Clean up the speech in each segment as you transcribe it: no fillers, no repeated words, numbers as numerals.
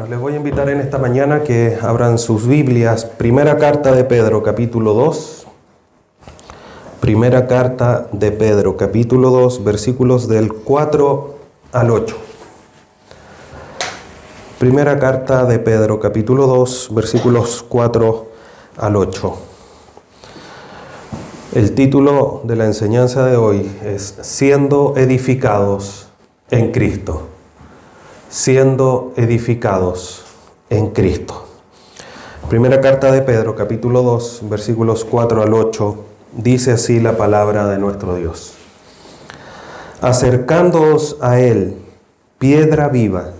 hermanos, les voy a invitar en esta mañana que abran sus Biblias. Primera carta de Pedro, capítulo 2. Primera carta de Pedro, capítulo 2, versículos del 4 al 8. Primera carta de Pedro, capítulo 2, versículos 4 al 8. El título de la enseñanza de hoy es Siendo edificados en Cristo. Siendo edificados en Cristo. Primera carta de Pedro, capítulo 2, versículos 4 al 8, dice así la palabra de nuestro Dios. Acercándoos a Él, piedra viva,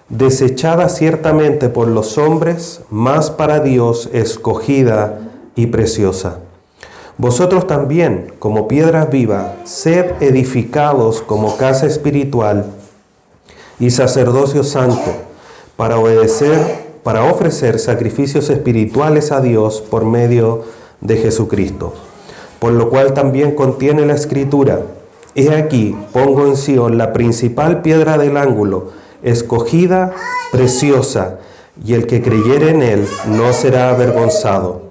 desechada ciertamente por los hombres, mas para Dios escogida y preciosa. Vosotros también, como piedra viva, sed edificados como casa espiritual y sacerdocio santo, para ofrecer sacrificios espirituales a Dios por medio de Jesucristo. Por lo cual también contiene la Escritura: He aquí, pongo en Sión la principal piedra del ángulo, escogida, preciosa, y el que creyere en él no será avergonzado.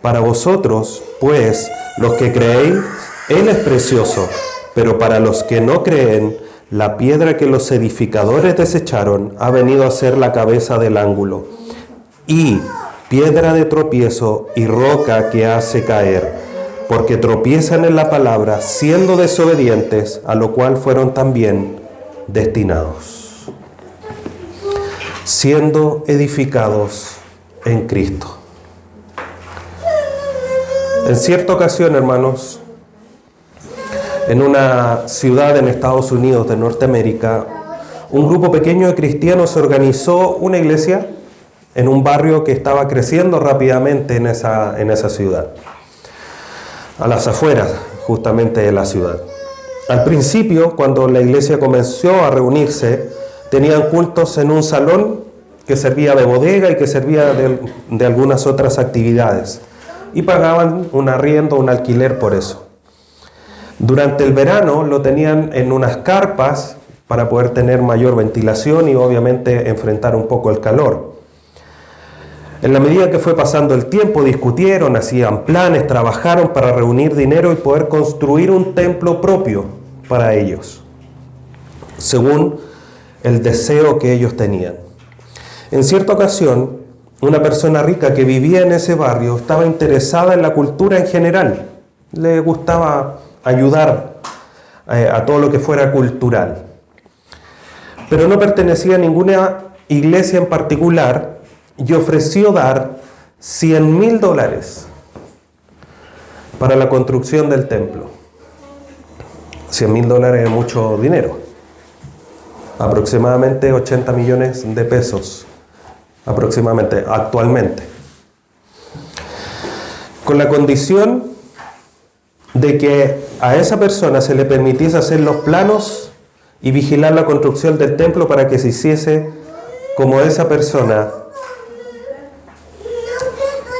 Para vosotros, pues, los que creéis, él es precioso, pero para los que no creen, la piedra que los edificadores desecharon ha venido a ser la cabeza del ángulo, y piedra de tropiezo y roca que hace caer, porque tropiezan en la palabra, siendo desobedientes, a lo cual fueron también destinados. Siendo edificados en Cristo. En cierta ocasión, hermanos, en una ciudad en Estados Unidos de Norteamérica, un grupo pequeño de cristianos organizó una iglesia en un barrio que estaba creciendo rápidamente en esa ciudad, a las afueras justamente de la ciudad. Al principio, cuando la iglesia comenzó a reunirse, tenían cultos en un salón que servía de bodega y que servía de algunas otras actividades, y pagaban un arriendo, un alquiler por eso. Durante el verano lo tenían en unas carpas para poder tener mayor ventilación y obviamente enfrentar un poco el calor. En la medida que fue pasando el tiempo, discutieron, hacían planes, trabajaron para reunir dinero y poder construir un templo propio para ellos, según el deseo que ellos tenían. En cierta ocasión, una persona rica que vivía en ese barrio estaba interesada en la cultura en general. Le gustaba ayudar a todo lo que fuera cultural. Pero no pertenecía a ninguna iglesia en particular y ofreció dar $100,000 para la construcción del templo. $100,000 es mucho dinero. Aproximadamente 80 millones de pesos. Aproximadamente, actualmente. Con la condición de que a esa persona se le permitiese hacer los planos y vigilar la construcción del templo para que se hiciese como esa persona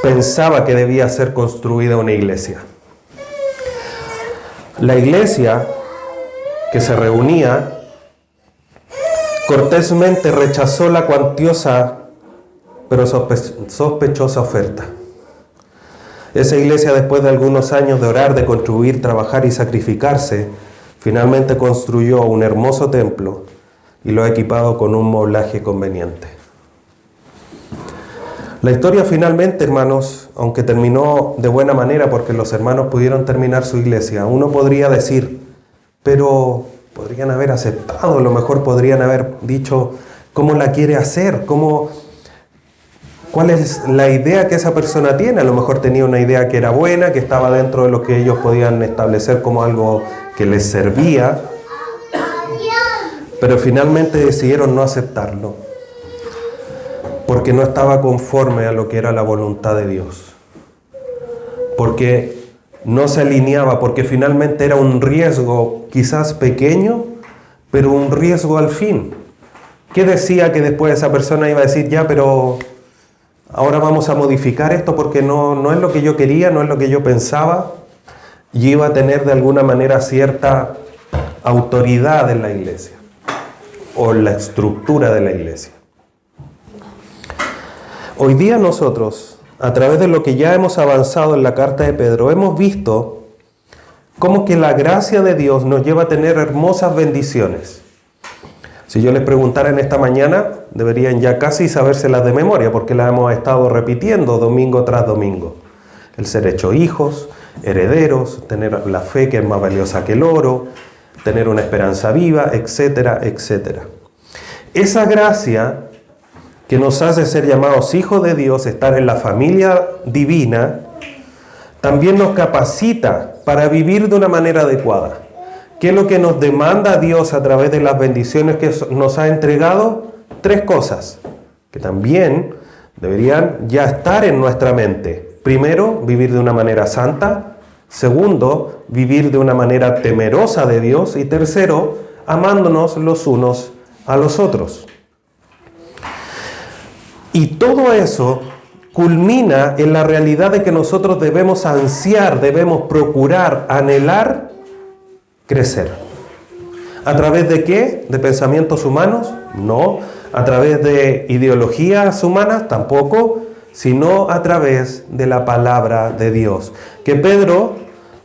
pensaba que debía ser construida una iglesia. La iglesia que se reunía cortésmente rechazó la cuantiosa pero sospechosa oferta. Esa iglesia, después de algunos años de orar, de construir, trabajar y sacrificarse, finalmente construyó un hermoso templo y lo ha equipado con un moblaje conveniente. La historia finalmente, hermanos, aunque terminó de buena manera porque los hermanos pudieron terminar su iglesia, uno podría decir, pero podrían haber aceptado, a lo mejor podrían haber dicho cómo la quiere hacer, ¿cuál es la idea que esa persona tiene? A lo mejor tenía una idea que era buena, que estaba dentro de lo que ellos podían establecer como algo que les servía, pero finalmente decidieron no aceptarlo, porque no estaba conforme a lo que era la voluntad de Dios, porque no se alineaba, porque finalmente era un riesgo quizás pequeño, pero un riesgo al fin. ¿Qué decía que después esa persona iba a decir, ya, pero ahora vamos a modificar esto porque no es lo que yo quería, no es lo que yo pensaba? Y iba a tener de alguna manera cierta autoridad en la iglesia o en la estructura de la iglesia. Hoy día nosotros, a través de lo que ya hemos avanzado en la carta de Pedro, hemos visto cómo que la gracia de Dios nos lleva a tener hermosas bendiciones. Si yo les preguntara en esta mañana, deberían ya casi sabérselas de memoria, porque las hemos estado repitiendo domingo tras domingo. El ser hecho hijos, herederos, tener la fe que es más valiosa que el oro, tener una esperanza viva, etcétera, etcétera. Esa gracia que nos hace ser llamados hijos de Dios, estar en la familia divina, también nos capacita para vivir de una manera adecuada. ¿Qué es lo que nos demanda Dios a través de las bendiciones que nos ha entregado? 3 cosas que también deberían ya estar en nuestra mente. Primero, vivir de una manera santa. Segundo, vivir de una manera temerosa de Dios. Y tercero, amándonos los unos a los otros. Y todo eso culmina en la realidad de que nosotros debemos ansiar, debemos procurar, anhelar crecer. ¿A través de qué? ¿De pensamientos humanos? No. ¿A través de ideologías humanas? Tampoco. Sino a través de la palabra de Dios, que Pedro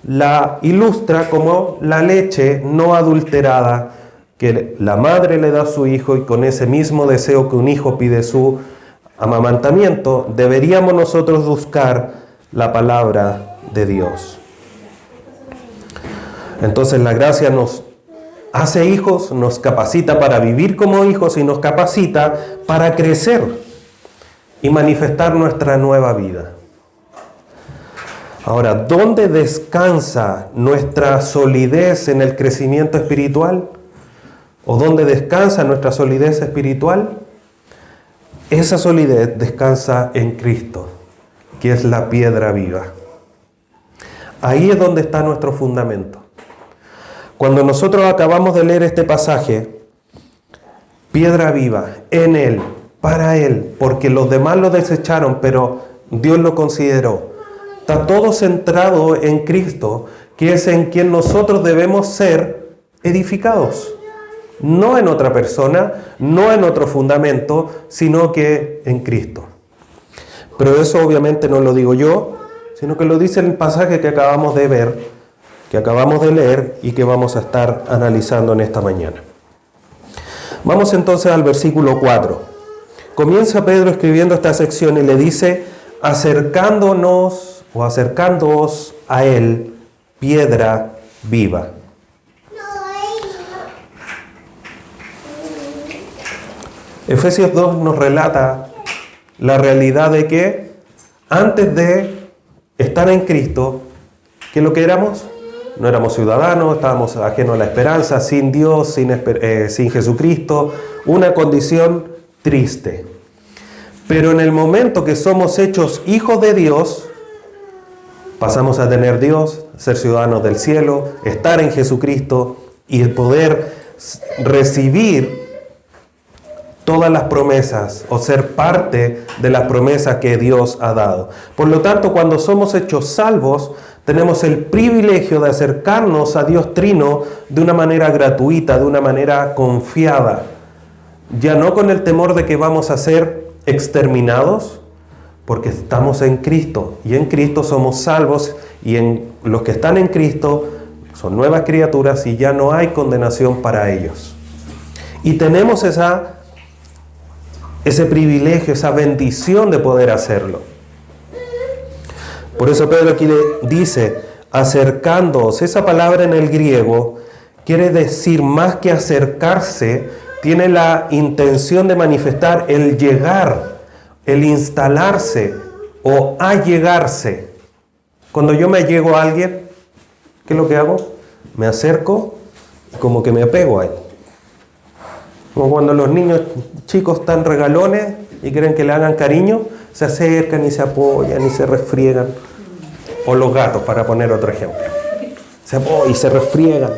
la ilustra como la leche no adulterada que la madre le da a su hijo, y con ese mismo deseo que un hijo pide su amamantamiento, deberíamos nosotros buscar la palabra de Dios. Entonces la gracia nos hace hijos, nos capacita para vivir como hijos y nos capacita para crecer y manifestar nuestra nueva vida. Ahora, ¿dónde descansa nuestra solidez en el crecimiento espiritual? ¿O dónde descansa nuestra solidez espiritual? Esa solidez descansa en Cristo, que es la piedra viva. Ahí es donde está nuestro fundamento. Cuando nosotros acabamos de leer este pasaje, piedra viva, en Él, para Él, porque los demás lo desecharon, pero Dios lo consideró. Está todo centrado en Cristo, que es en quien nosotros debemos ser edificados. No en otra persona, no en otro fundamento, sino que en Cristo. Pero eso obviamente no lo digo yo, sino que lo dice el pasaje que acabamos de ver, que acabamos de leer y que vamos a estar analizando en esta mañana. Vamos entonces al versículo 4. Comienza Pedro escribiendo esta sección y le dice: acercándonos o acercándoos a Él, piedra viva. Efesios 2 nos relata la realidad de que antes de estar en Cristo, ¿qué es lo que éramos? No éramos ciudadanos, estábamos ajenos a la esperanza, sin Dios, sin Jesucristo, una condición triste. Pero en el momento que somos hechos hijos de Dios, pasamos a tener Dios, ser ciudadanos del cielo, estar en Jesucristo y el poder recibir todas las promesas o ser parte de las promesas que Dios ha dado. Por lo tanto, cuando somos hechos salvos, tenemos el privilegio de acercarnos a Dios Trino de una manera gratuita, de una manera confiada. Ya no con el temor de que vamos a ser exterminados, porque estamos en Cristo, y en Cristo somos salvos, y en los que están en Cristo son nuevas criaturas y ya no hay condenación para ellos. Y tenemos ese privilegio, esa bendición de poder hacerlo. Por eso Pedro aquí le dice, acercándoos. Esa palabra en el griego quiere decir más que acercarse, tiene la intención de manifestar el llegar, el instalarse o allegarse. Cuando yo me allego a alguien, ¿qué es lo que hago? Me acerco y como que me apego a él. Como cuando los niños chicos están regalones y quieren que le hagan cariño, se acercan y se apoyan y se refriegan. O los gatos, para poner otro ejemplo. Se apoyan y se refriegan.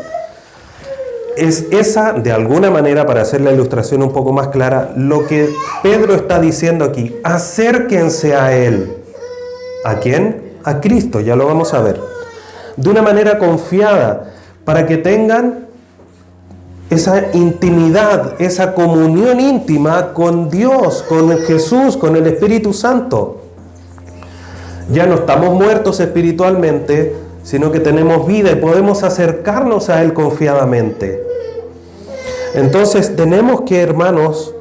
Es esa, de alguna manera, para hacer la ilustración un poco más clara, lo que Pedro está diciendo aquí. Acérquense a Él. ¿A quién? A Cristo, ya lo vamos a ver. De una manera confiada, para que tengan esa intimidad, esa comunión íntima con Dios, con Jesús, con el Espíritu Santo. Ya no estamos muertos espiritualmente, sino que tenemos vida y podemos acercarnos a Él confiadamente. Entonces tenemos que, hermanos,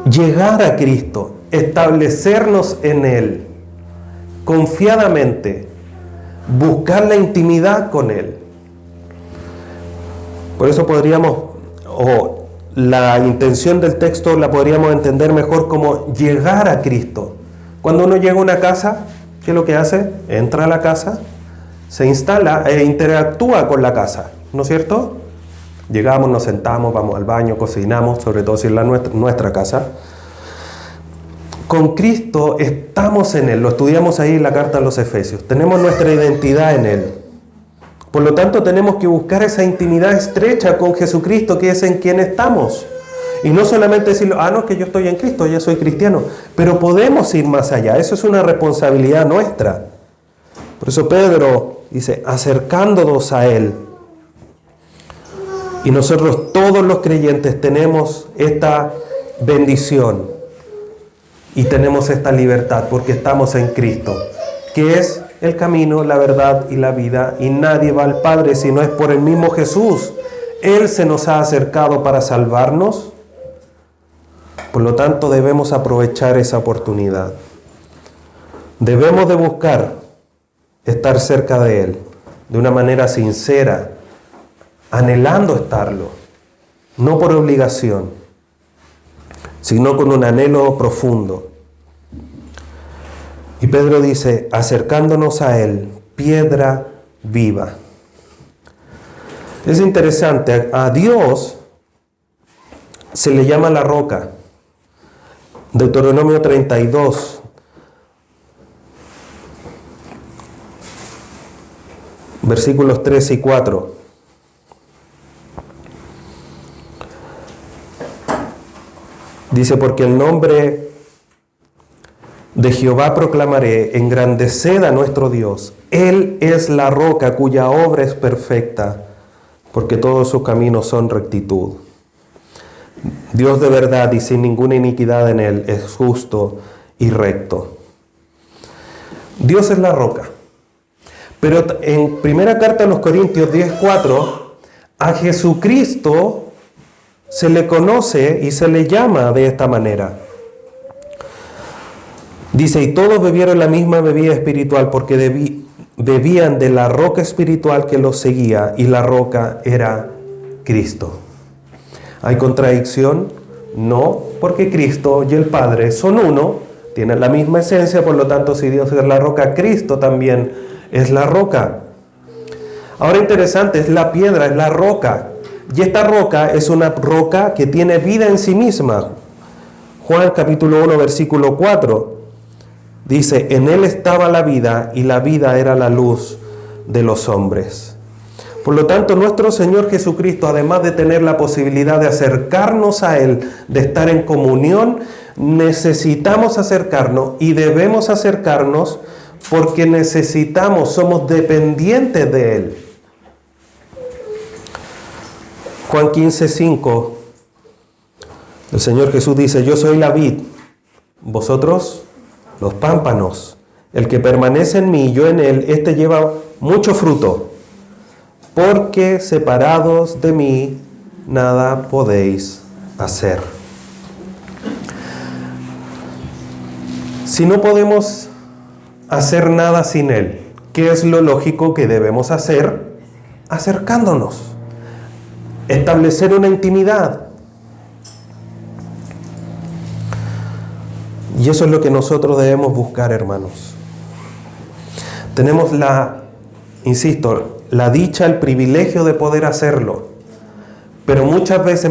llegar a Cristo, establecernos en Él, confiadamente, buscar la intimidad con Él. Por eso podríamos, o la intención del texto la podríamos entender mejor como llegar a Cristo. Cuando uno llega a una casa, ¿qué es lo que hace? Entra a la casa, se instala e interactúa con la casa, ¿no es cierto? Llegamos, nos sentamos, vamos al baño, cocinamos, sobre todo si es nuestra casa. Con Cristo estamos en Él, lo estudiamos ahí en la carta a los Efesios. Tenemos nuestra identidad en Él. Por lo tanto, tenemos que buscar esa intimidad estrecha con Jesucristo, que es en quien estamos. Y no solamente decirlo, no, que yo estoy en Cristo, ya soy cristiano. Pero podemos ir más allá, eso es una responsabilidad nuestra. Por eso Pedro dice, acercándonos a Él. Y nosotros todos los creyentes tenemos esta bendición. Y tenemos esta libertad porque estamos en Cristo, que es el camino, la verdad y la vida, y nadie va al Padre si no es por el mismo Jesús. Él se nos ha acercado para salvarnos, por lo tanto debemos aprovechar esa oportunidad. Debemos de buscar estar cerca de Él, de una manera sincera, anhelando estarlo, no por obligación, sino con un anhelo profundo. Y Pedro dice, acercándonos a Él, piedra viva. Es interesante, a Dios se le llama la roca. Deuteronomio 32, versículos 3 y 4. Dice, porque el nombre de Jehová proclamaré, engrandeced a nuestro Dios. Él es la roca cuya obra es perfecta, porque todos sus caminos son rectitud. Dios de verdad y sin ninguna iniquidad en Él es justo y recto. Dios es la roca. Pero en primera carta a los Corintios 10:4, a Jesucristo se le conoce y se le llama de esta manera. Dice, y todos bebieron la misma bebida espiritual porque bebían de la roca espiritual que los seguía, y la roca era Cristo. ¿Hay contradicción? No, porque Cristo y el Padre son uno, tienen la misma esencia, por lo tanto, si Dios es la roca, Cristo también es la roca. Ahora interesante, es la piedra, es la roca, y esta roca es una roca que tiene vida en sí misma. Juan capítulo 1, versículo 4. Dice, en Él estaba la vida y la vida era la luz de los hombres. Por lo tanto, nuestro Señor Jesucristo, además de tener la posibilidad de acercarnos a Él, de estar en comunión, necesitamos acercarnos y debemos acercarnos porque necesitamos, somos dependientes de Él. Juan 15:5, el Señor Jesús dice, yo soy la vid, vosotros los pámpanos. El que permanece en mí y yo en él, éste lleva mucho fruto, porque separados de mí nada podéis hacer. Si no podemos hacer nada sin Él, ¿qué es lo lógico que debemos hacer? Acercándonos, establecer una intimidad. Y eso es lo que nosotros debemos buscar, hermanos. Tenemos insisto, la dicha, el privilegio de poder hacerlo, pero muchas veces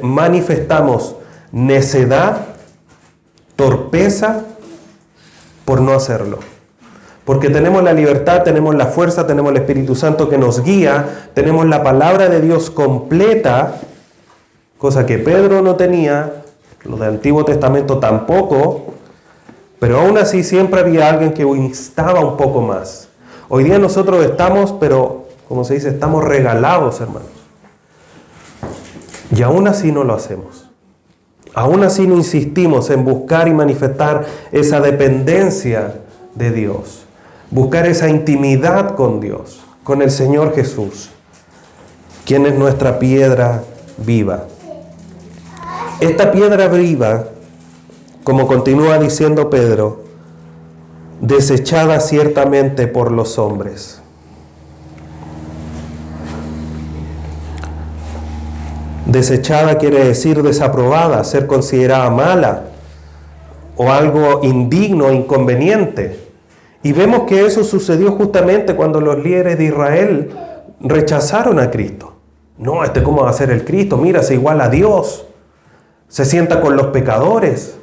manifestamos necedad, torpeza por no hacerlo. Porque tenemos la libertad, tenemos la fuerza, tenemos el Espíritu Santo que nos guía, tenemos la palabra de Dios completa, cosa que Pedro no tenía, los del Antiguo Testamento tampoco, pero aún así siempre había alguien que instaba un poco más. Hoy día nosotros estamos, pero como se dice, estamos regalados, hermanos. Y aún así no lo hacemos. Aún así no insistimos en buscar y manifestar esa dependencia de Dios. Buscar esa intimidad con Dios, con el Señor Jesús, quien es nuestra piedra viva. Esta piedra viva, como continúa diciendo Pedro, desechada ciertamente por los hombres. Desechada quiere decir desaprobada, ser considerada mala o algo indigno, inconveniente. Y vemos que eso sucedió justamente cuando los líderes de Israel rechazaron a Cristo. No, ¿cómo va a ser el Cristo? Mira, se iguala a Dios. Se sienta con los pecadores.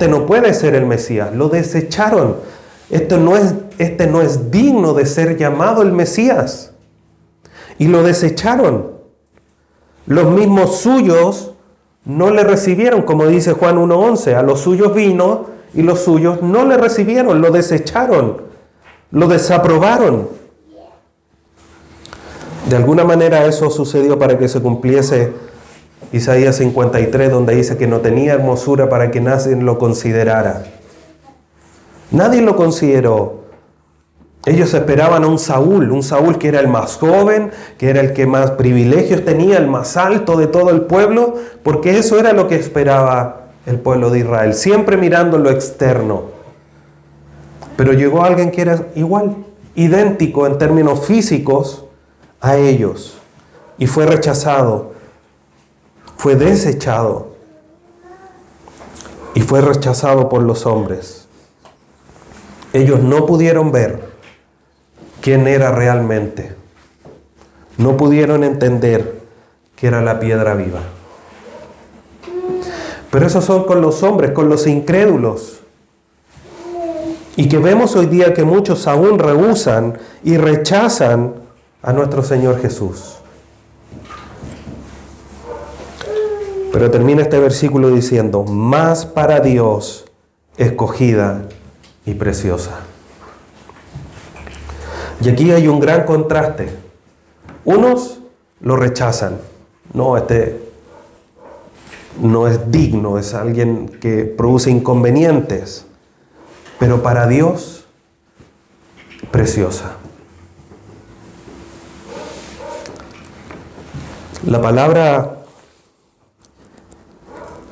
No puede ser el Mesías. Lo desecharon. Este no es digno de ser llamado el Mesías. Y lo desecharon. Los mismos suyos no le recibieron, como dice Juan 1:11. A los suyos vino y los suyos no le recibieron, lo desecharon, lo desaprobaron. De alguna manera eso sucedió para que se cumpliese Isaías 53, donde dice que no tenía hermosura para que nadie lo considerara. Nadie lo consideró. Ellos esperaban a un Saúl que era el más joven, que era el que más privilegios tenía, el más alto de todo el pueblo, porque eso era lo que esperaba el pueblo de Israel, siempre mirando lo externo. Pero llegó alguien que era igual, idéntico en términos físicos a ellos, y fue rechazado, fue desechado, y fue rechazado por los hombres. Ellos no pudieron ver quién era realmente. No pudieron entender que era la piedra viva. Pero esos son con los hombres, con los incrédulos. Y que vemos hoy día que muchos aún rehúsan y rechazan a nuestro Señor Jesús. Pero termina este versículo diciendo, más para Dios escogida y preciosa. Y aquí hay un gran contraste. Unos lo rechazan. No, no es digno, es alguien que produce inconvenientes. Pero para Dios, preciosa. La palabra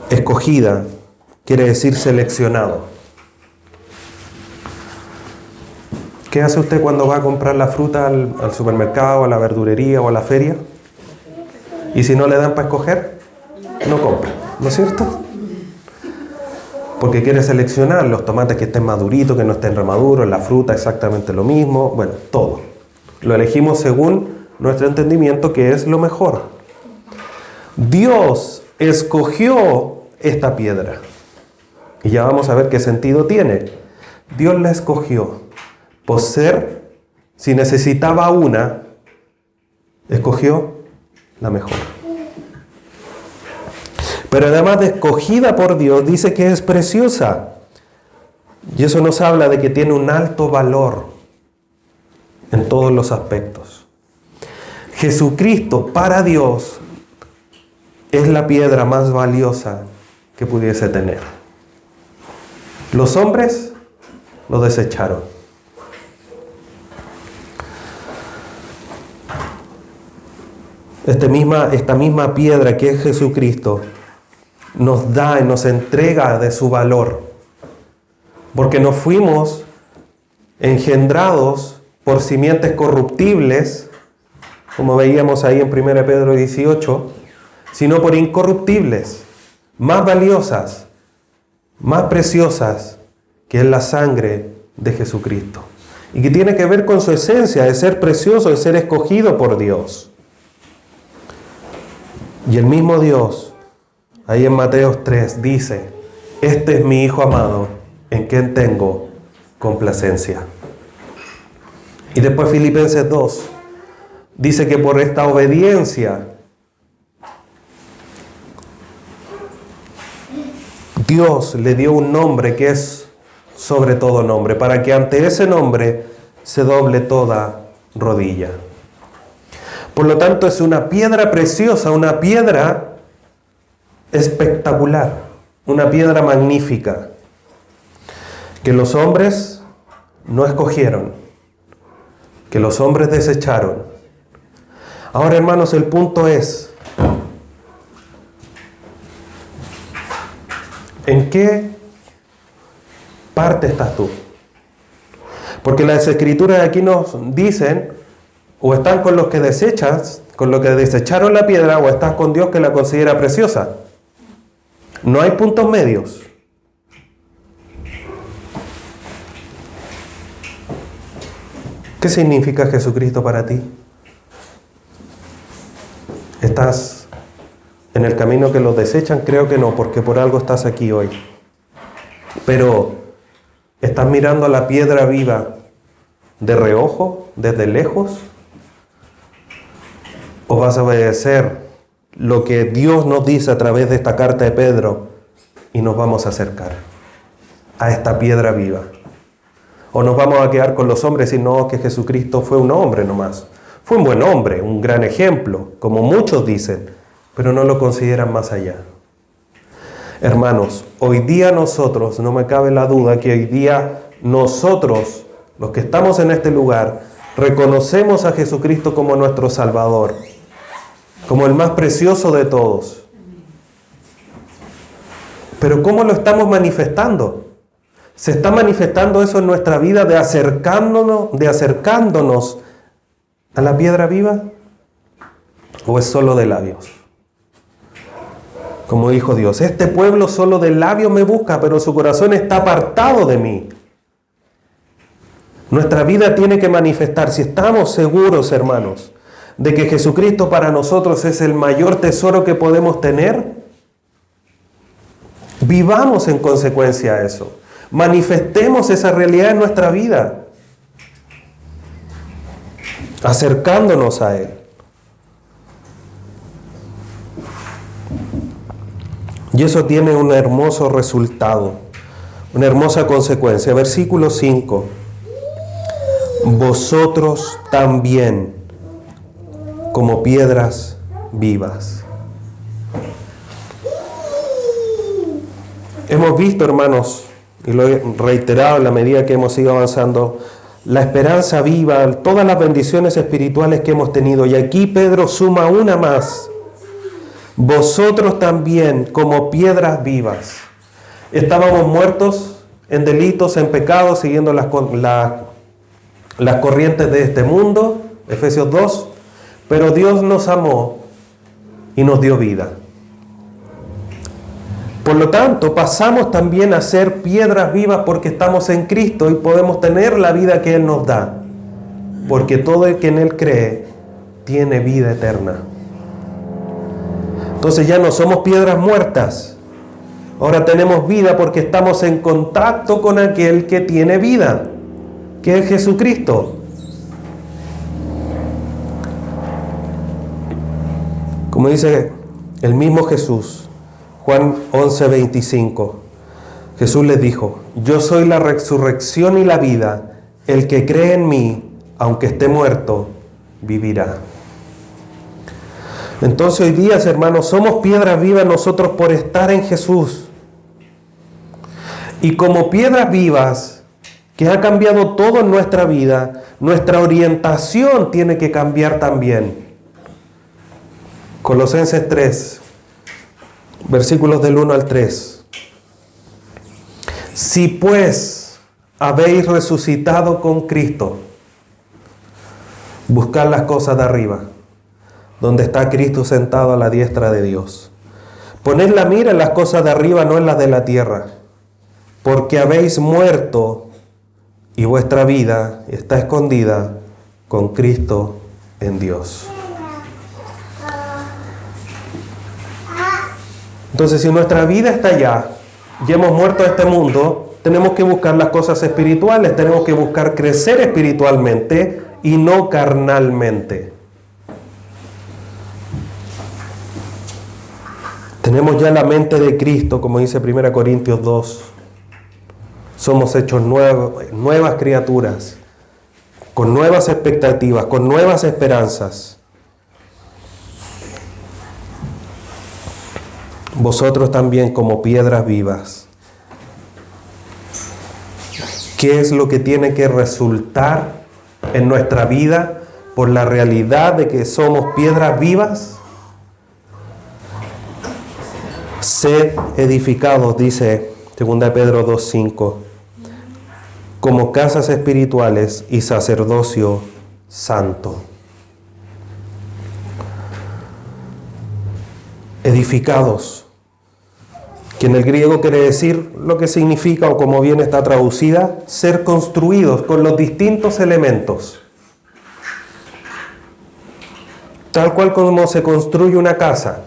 escogida quiere decir seleccionado. ¿Qué hace usted cuando va a comprar la fruta al supermercado, a la verdulería o a la feria? Y si no le dan para escoger, no compra, ¿no es cierto? Porque quiere seleccionar los tomates que estén maduritos, que no estén remaduros, la fruta exactamente lo mismo, bueno, todo. Lo elegimos según nuestro entendimiento, que es lo mejor. Dios escogió esta piedra. Y ya vamos a ver qué sentido tiene. Dios la escogió. Por ser, si necesitaba una, escogió la mejor. Pero además de escogida por Dios, dice que es preciosa. Y eso nos habla de que tiene un alto valor en todos los aspectos. Jesucristo para Dios es la piedra más valiosa que pudiese tener. Los hombres lo desecharon. Esta misma piedra que es Jesucristo nos da y nos entrega de su valor, porque nos fuimos engendrados por simientes corruptibles, como veíamos ahí en 1 Pedro 18, sino por incorruptibles, más valiosas, más preciosas, que es la sangre de Jesucristo, y que tiene que ver con su esencia de ser precioso, de ser escogido por Dios. Y el mismo Dios, ahí en Mateo 3, dice, este es mi Hijo amado, en quien tengo complacencia. Y después Filipenses 2, dice que por esta obediencia, Dios le dio un nombre que es sobre todo nombre, para que ante ese nombre se doble toda rodilla. Por lo tanto, es una piedra preciosa, una piedra espectacular, una piedra magnífica, que los hombres no escogieron, que los hombres desecharon. Ahora, hermanos, el punto es, ¿en qué parte estás tú? Porque las escrituras aquí nos dicen, o están con los que desechas, con los que desecharon la piedra, o estás con Dios que la considera preciosa. No hay puntos medios. ¿Qué significa Jesucristo para ti? ¿Estás en el camino que los desechan? Creo que no, porque por algo estás aquí hoy. Pero, ¿estás mirando a la piedra viva de reojo, desde lejos? ¿O vas a obedecer lo que Dios nos dice a través de esta carta de Pedro y nos vamos a acercar a esta piedra viva? ¿O nos vamos a quedar con los hombres y no que Jesucristo fue un hombre nomás? Fue un buen hombre, un gran ejemplo, como muchos dicen, pero no lo consideran más allá. Hermanos, hoy día nosotros, no me cabe la duda que hoy día nosotros, los que estamos en este lugar, reconocemos a Jesucristo como nuestro Salvador, como el más precioso de todos. Pero ¿cómo lo estamos manifestando? ¿Se está manifestando eso en nuestra vida de acercándonos a la piedra viva? ¿O es solo de labios? Como dijo Dios, este pueblo solo de labios me busca, pero su corazón está apartado de mí. Nuestra vida tiene que manifestar, si estamos seguros, hermanos, de que Jesucristo para nosotros es el mayor tesoro que podemos tener, vivamos en consecuencia a eso. Manifestemos esa realidad en nuestra vida, acercándonos a Él. Y eso tiene un hermoso resultado, una hermosa consecuencia. Versículo 5. Vosotros también, como piedras vivas. Hemos visto, hermanos, y lo he reiterado en la medida que hemos ido avanzando, la esperanza viva, todas las bendiciones espirituales que hemos tenido. Y aquí Pedro suma una más. Vosotros también, como piedras vivas. Estábamos muertos en delitos, en pecados, siguiendo las corrientes de este mundo, Efesios 2, pero Dios nos amó y nos dio vida. Por lo tanto, pasamos también a ser piedras vivas porque estamos en Cristo y podemos tener la vida que Él nos da, porque todo el que en Él cree tiene vida eterna. Entonces ya no somos piedras muertas, ahora tenemos vida porque estamos en contacto con aquel que tiene vida, que es Jesucristo. Como dice el mismo Jesús, Juan 11:25, Jesús les dijo, yo soy la resurrección y la vida, el que cree en mí, aunque esté muerto, vivirá. Entonces hoy día, hermanos, somos piedras vivas nosotros por estar en Jesús. Y como piedras vivas, que ha cambiado todo en nuestra vida, nuestra orientación tiene que cambiar también. Colosenses 3, versículos del 1 al 3. Si pues habéis resucitado con Cristo, buscad las cosas de arriba, donde está Cristo sentado a la diestra de Dios. Poned la mira en las cosas de arriba, no en las de la tierra, porque habéis muerto y vuestra vida está escondida con Cristo en Dios. Entonces, si nuestra vida está allá y hemos muerto a este mundo, tenemos que buscar las cosas espirituales, tenemos que buscar crecer espiritualmente y no carnalmente. Tenemos ya la mente de Cristo, como dice 1 Corintios 2. Somos hechos nuevas criaturas, con nuevas expectativas, con nuevas esperanzas. vosotros también como piedras vivas. ¿Qué es lo que tiene que resultar en nuestra vida por la realidad de que somos piedras vivas? Sed edificados, dice 2 Pedro 2:5, como casas espirituales y sacerdocio santo. Edificados, que en el griego quiere decir lo que significa, o como bien está traducida, ser construidos con los distintos elementos. Tal cual como se construye una casa,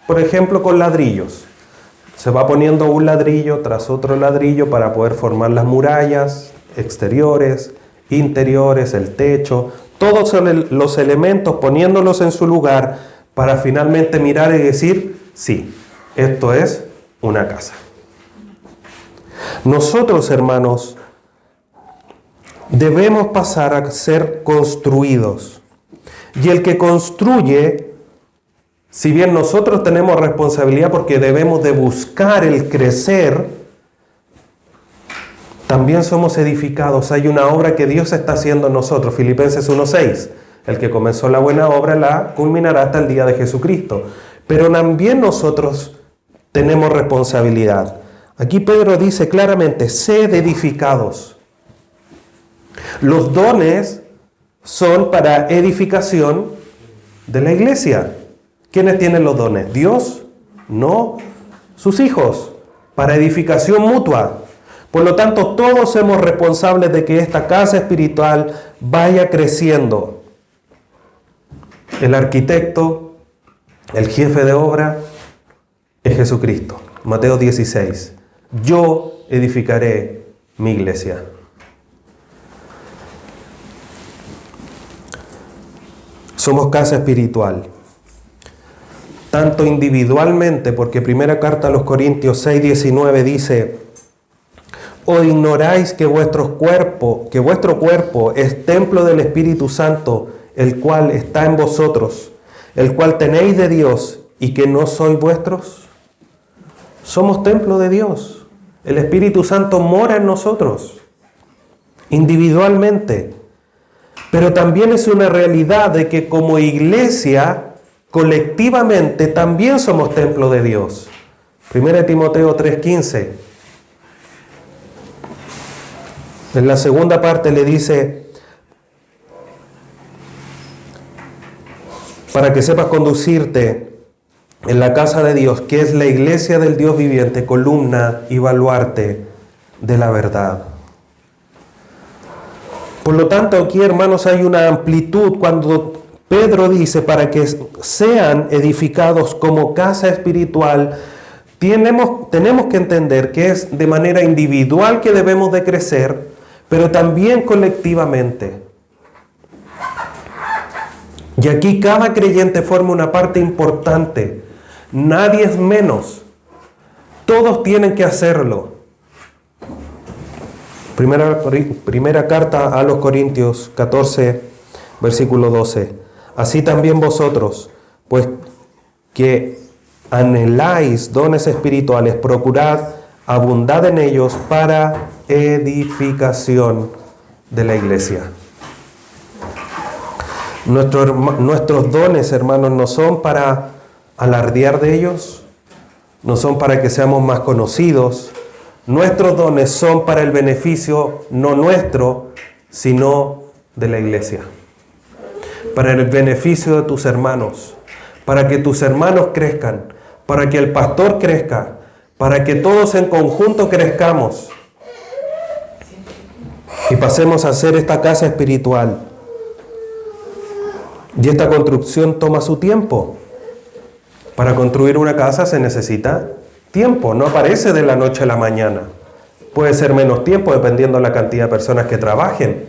por ejemplo con ladrillos. Se va poniendo un ladrillo tras otro ladrillo para poder formar las murallas exteriores, interiores, el techo, todos los elementos, poniéndolos en su lugar para finalmente mirar y decir, sí, esto es una casa. Nosotros, hermanos, debemos pasar a ser construidos. Y el que construye, si bien nosotros tenemos responsabilidad porque debemos de buscar el crecer, también somos edificados. Hay una obra que Dios está haciendo en nosotros. Filipenses 1:6. El que comenzó la buena obra la culminará hasta el día de Jesucristo. Pero también nosotros tenemos responsabilidad. Aquí Pedro dice claramente, sed edificados. Los dones son para edificación de la iglesia. ¿Quiénes tienen los dones? ¿Dios? No. Sus hijos. Para edificación mutua. Por lo tanto, todos somos responsables de que esta casa espiritual vaya creciendo. El arquitecto, el jefe de obra, es Jesucristo. Mateo 16. Yo edificaré mi iglesia. Somos casa espiritual. Tanto individualmente, porque primera carta a los Corintios 6:19 dice, ¿o ignoráis que vuestro cuerpo es templo del Espíritu Santo, el cual está en vosotros, el cual tenéis de Dios, y que no sois vuestros? Somos templo de Dios. El Espíritu Santo mora en nosotros, individualmente. Pero también es una realidad de que como iglesia, colectivamente, también somos templo de Dios. 1 Timoteo 3:15. En la segunda parte le dice, para que sepas conducirte en la casa de Dios, que es la iglesia del Dios viviente, columna y baluarte de la verdad. Por lo tanto, aquí, hermanos, hay una amplitud cuando Pedro dice, para que sean edificados como casa espiritual, tenemos que entender que es de manera individual que debemos de crecer, pero también colectivamente. Y aquí cada creyente forma una parte importante. Nadie es menos. Todos tienen que hacerlo. Primera carta a los Corintios 14, versículo 12. Así también vosotros, pues que anheláis dones espirituales, procurad abundad en ellos para edificación de la iglesia. Nuestros dones, hermanos, no son para alardear de ellos, no son para que seamos más conocidos. Nuestros dones son para el beneficio no nuestro, sino de la iglesia. Para el beneficio de tus hermanos, para que tus hermanos crezcan, para que el pastor crezca, para que todos en conjunto crezcamos y pasemos a ser esta casa espiritual. Y esta construcción toma su tiempo. Para construir una casa se necesita tiempo, no aparece de la noche a la mañana. Puede ser menos tiempo dependiendo de la cantidad de personas que trabajen,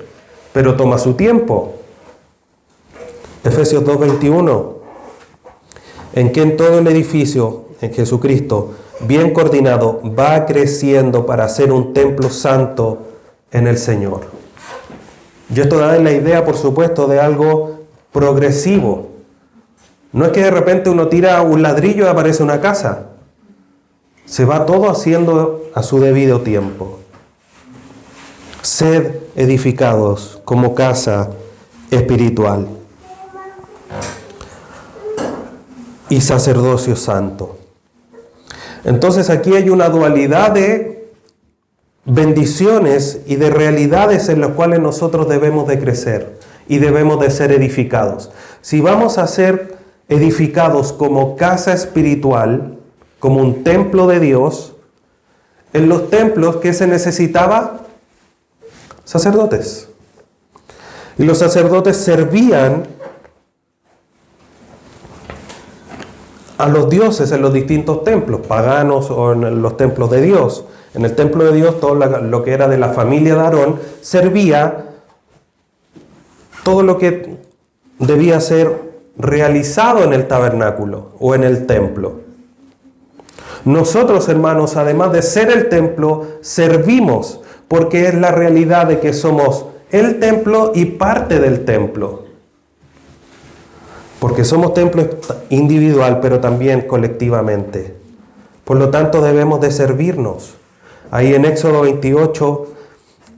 pero toma su tiempo. Efesios 2:21. En que en todo el edificio, en Jesucristo, bien coordinado, va creciendo para ser un templo santo en el Señor. Y esto da la idea, por supuesto, de algo progresivo. No es que de repente uno tira un ladrillo y aparece una casa. Se va todo haciendo a su debido tiempo. Sed edificados como casa espiritual y sacerdocio santo. Entonces aquí hay una dualidad de bendiciones y de realidades en las cuales nosotros debemos de crecer y debemos de ser edificados. Si vamos a ser edificados como casa espiritual, como un templo de Dios, en los templos, ¿qué se necesitaba? Sacerdotes. Y los sacerdotes servían a los dioses en los distintos templos, paganos o en los templos de Dios. En el templo de Dios, todo lo que era de la familia de Aarón, servía todo lo que debía ser realizado en el tabernáculo o en el templo. Nosotros, hermanos, además de ser el templo, servimos, porque es la realidad de que somos el templo y parte del templo. Porque somos templo individual, pero también colectivamente. Por lo tanto, debemos de servirnos. Ahí en Éxodo 28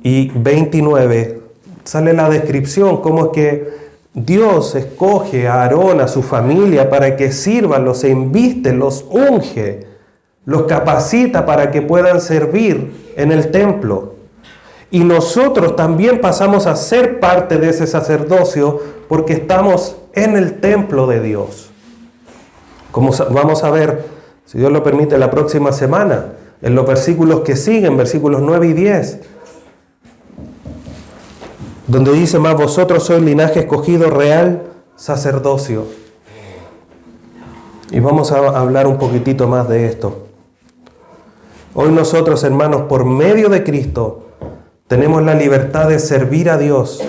y 29 sale la descripción, cómo es que Dios escoge a Aarón, a su familia, para que sirvan, los embiste, los unge, los capacita para que puedan servir en el templo. Y nosotros también pasamos a ser parte de ese sacerdocio porque estamos en el templo de Dios. Como vamos a ver, si Dios lo permite, la próxima semana, en los versículos que siguen, versículos 9 y 10, donde dice: más vosotros sois linaje escogido, real sacerdocio. Y vamos a hablar un poquitito más de esto. Hoy nosotros, hermanos, por medio de Cristo, tenemos la libertad de servir a Dios,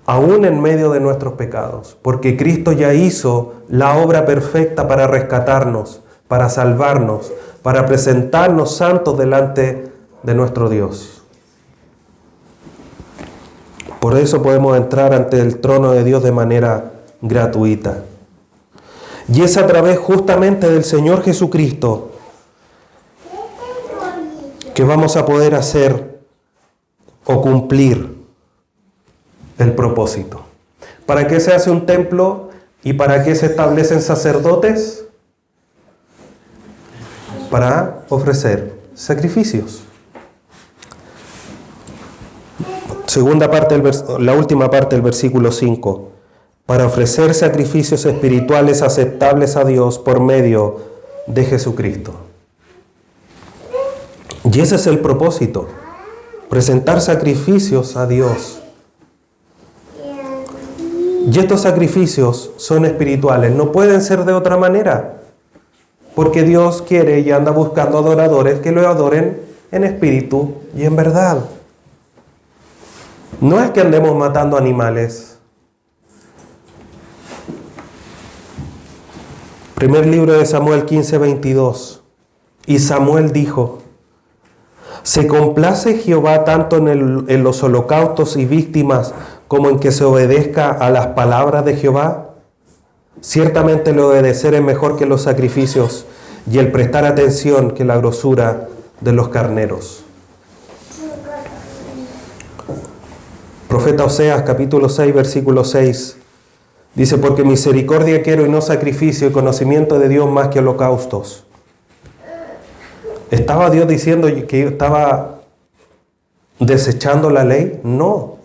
aún en medio de nuestros pecados, porque Cristo ya hizo la obra perfecta para rescatarnos, para salvarnos, para presentarnos santos delante de nuestro Dios. Por eso podemos entrar ante el trono de Dios de manera gratuita. Y es a través justamente del Señor Jesucristo que vamos a poder hacer o cumplir el propósito. ¿Para qué se hace un templo y para qué se establecen sacerdotes? Para ofrecer sacrificios. La última parte del versículo 5. Para ofrecer sacrificios espirituales aceptables a Dios por medio de Jesucristo. Y ese es el propósito. Presentar sacrificios a Dios. Y estos sacrificios son espirituales, no pueden ser de otra manera, porque Dios quiere y anda buscando adoradores que lo adoren en espíritu y en verdad. No es que andemos matando animales. Primer libro de Samuel 15:22. Y Samuel dijo: ¿se complace Jehová tanto en los holocaustos y víctimas como en que se obedezca a las palabras de Jehová? Ciertamente el obedecer es mejor que los sacrificios y el prestar atención que la grosura de los carneros. Profeta Oseas capítulo 6 versículo 6 dice: porque misericordia quiero y no sacrificio, y conocimiento de Dios más que holocaustos. ¿Estaba Dios diciendo que estaba desechando la ley? No.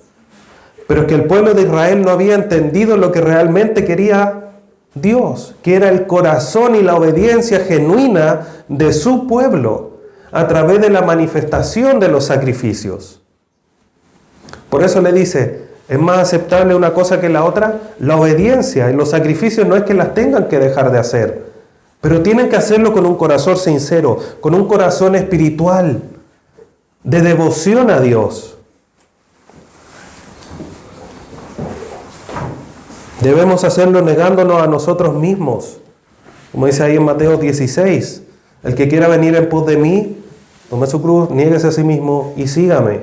Pero es que el pueblo de Israel no había entendido lo que realmente quería Dios, que era el corazón y la obediencia genuina de su pueblo a través de la manifestación de los sacrificios. Por eso le dice: ¿es más aceptable una cosa que la otra? La obediencia y los sacrificios no es que las tengan que dejar de hacer, pero tienen que hacerlo con un corazón sincero, con un corazón espiritual, de devoción a Dios. Debemos hacerlo negándonos a nosotros mismos. Como dice ahí en Mateo 16, el que quiera venir en pos de mí, tome su cruz, niéguese a sí mismo y sígame.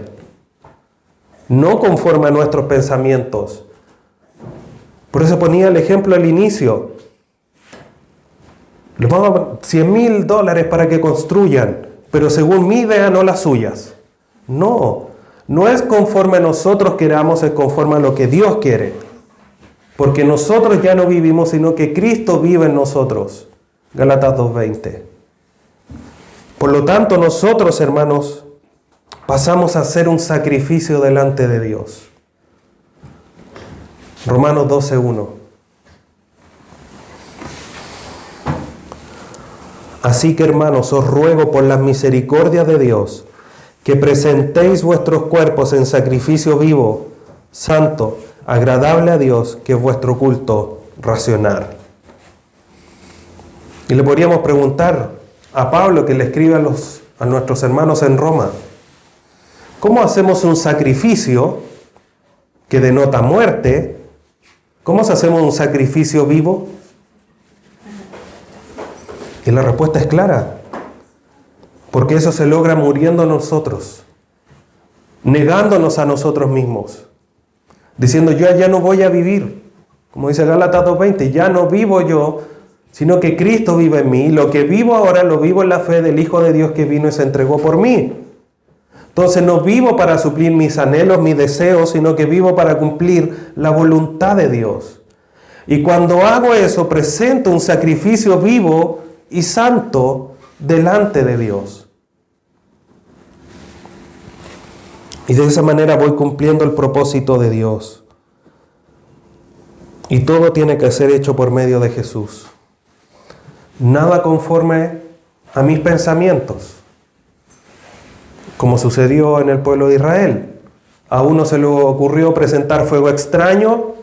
No conforme a nuestros pensamientos. Por eso ponía el ejemplo al inicio. Les vamos a dar $100,000 para que construyan, pero según mi idea, no las suyas. No, no es conforme nosotros queramos, es conforme a lo que Dios quiere. Porque nosotros ya no vivimos, sino que Cristo vive en nosotros. Gálatas 2:20. Por lo tanto, nosotros, hermanos, pasamos a ser un sacrificio delante de Dios. Romanos 12:1. Así que, hermanos, os ruego por las misericordias de Dios que presentéis vuestros cuerpos en sacrificio vivo, santo, agradable a Dios, que es vuestro culto racional. Y le podríamos preguntar a Pablo, que le escribe a nuestros hermanos en Roma, ¿cómo hacemos un sacrificio que denota muerte? ¿Cómo hacemos un sacrificio vivo? Y la respuesta es clara, porque eso se logra muriendo nosotros, negándonos a nosotros mismos, diciendo yo ya no voy a vivir, como dice Gálatas 2:20, ya no vivo yo, sino que Cristo vive en mí. Lo que vivo ahora lo vivo en la fe del Hijo de Dios que vino y se entregó por mí. Entonces no vivo para suplir mis anhelos, mis deseos, sino que vivo para cumplir la voluntad de Dios. Y cuando hago eso, presento un sacrificio vivo y santo delante de Dios. Y de esa manera voy cumpliendo el propósito de Dios. Y todo tiene que ser hecho por medio de Jesús. Nada conforme a mis pensamientos, como sucedió en el pueblo de Israel. A uno se le ocurrió presentar fuego extraño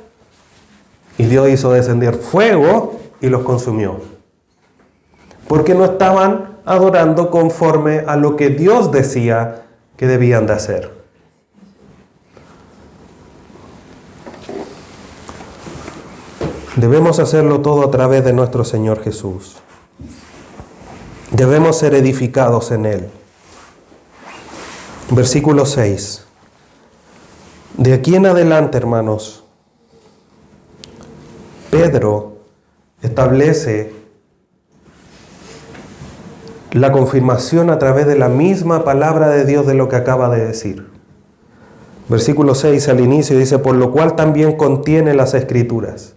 y Dios hizo descender fuego y los consumió. Porque no estaban adorando conforme a lo que Dios decía que debían de hacer. Debemos hacerlo todo a través de nuestro Señor Jesús. Debemos ser edificados en Él. Versículo 6. De aquí en adelante, hermanos, Pedro establece la confirmación a través de la misma palabra de Dios de lo que acaba de decir. Versículo 6 al inicio dice, por lo cual también contiene las Escrituras.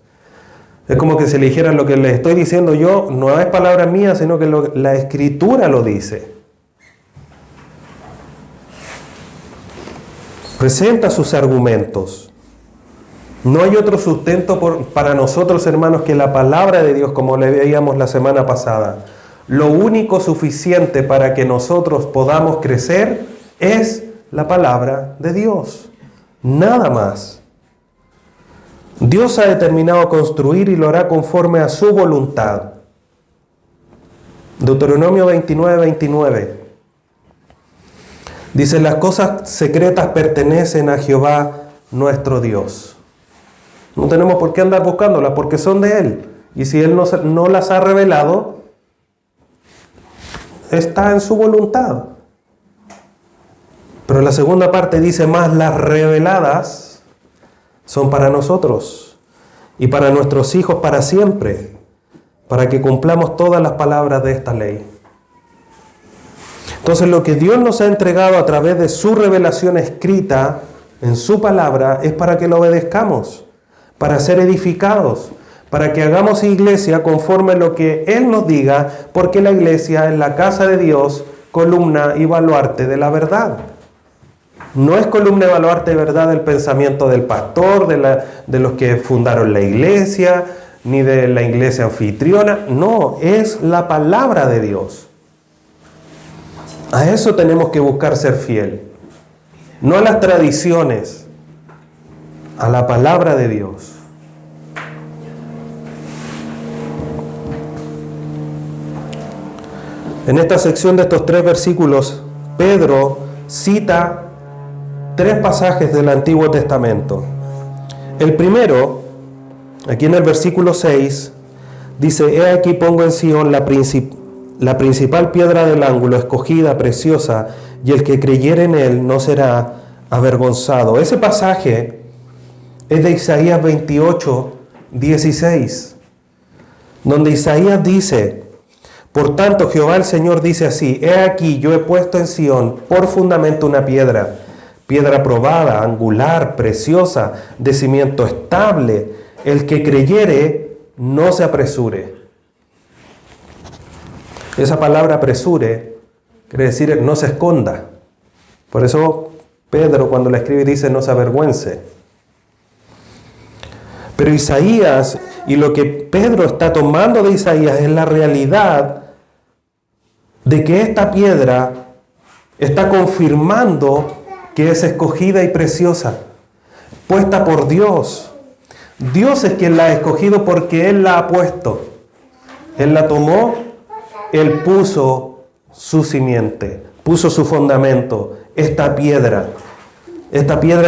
Es como que se le dijera, lo que les estoy diciendo yo no es palabra mía, sino que la Escritura lo dice. Presenta sus argumentos. No hay otro sustento para nosotros, hermanos, que la palabra de Dios, como le veíamos la semana pasada. Lo único suficiente para que nosotros podamos crecer es la palabra de Dios. Nada más. Dios ha determinado construir y lo hará conforme a su voluntad. Deuteronomio 29:29. Dice, las cosas secretas pertenecen a Jehová nuestro Dios. No tenemos por qué andar buscándolas porque son de Él. Y si Él no las ha revelado, está en su voluntad. Pero la segunda parte dice, más las reveladas son para nosotros y para nuestros hijos para siempre, para que cumplamos todas las palabras de esta ley. Entonces lo que Dios nos ha entregado a través de su revelación escrita en su palabra es para que lo obedezcamos, para ser edificados, para que hagamos iglesia conforme a lo que Él nos diga, porque la iglesia es la casa de Dios, columna y baluarte de la verdad. No es columna y baluarte de verdad del pensamiento del pastor, de los que fundaron la iglesia, ni de la iglesia anfitriona. No, es la palabra de Dios. A eso tenemos que buscar ser fiel. No a las tradiciones, a la palabra de Dios. En esta sección de estos 3 versículos, Pedro cita 3 pasajes del Antiguo Testamento. El primero, aquí en el versículo 6, dice, he aquí pongo en Sion la principal piedra del ángulo, escogida, preciosa, y el que creyere en él no será avergonzado. Ese pasaje es de Isaías 28:16, donde Isaías dice, Por tanto, Jehová el Señor dice así: He aquí, yo he puesto en Sión por fundamento una piedra, piedra probada, angular, preciosa, de cimiento estable. El que creyere, no se apresure. Esa palabra apresure quiere decir no se esconda. Por eso Pedro, cuando la escribe, dice no se avergüence. Pero Isaías, y lo que Pedro está tomando de Isaías, es la realidad de que esta piedra está confirmando que es escogida y preciosa, puesta por Dios. Dios es quien la ha escogido porque Él la ha puesto. Él la tomó, Él puso su simiente, puso su fundamento, esta piedra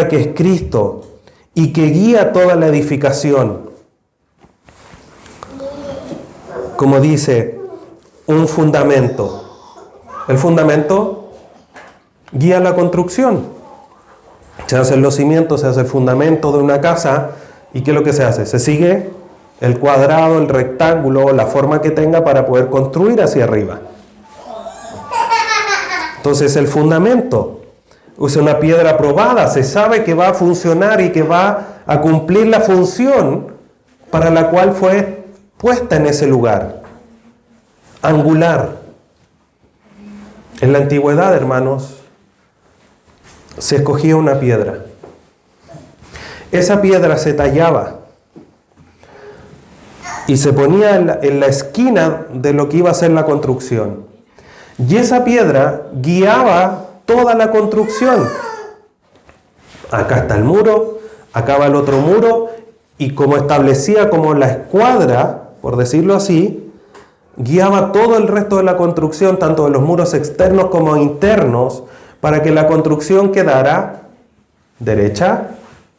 que es Cristo y que guía toda la edificación. Como dice, un fundamento. El fundamento guía la construcción. Se hacen los cimientos, se hace el fundamento de una casa. ¿Y qué es lo que se hace? Se sigue el cuadrado, el rectángulo, la forma que tenga para poder construir hacia arriba. Entonces el fundamento es una piedra probada, se sabe que va a funcionar y que va a cumplir la función para la cual fue puesta en ese lugar. Angular. En la antigüedad, hermanos, se escogía una piedra. Esa piedra se tallaba y se ponía en la esquina de lo que iba a ser la construcción. Y esa piedra guiaba toda la construcción. Acá está el muro, acá va el otro muro, y como establecía como la escuadra, por decirlo así, guiaba todo el resto de la construcción, tanto de los muros externos como internos, para que la construcción quedara derecha,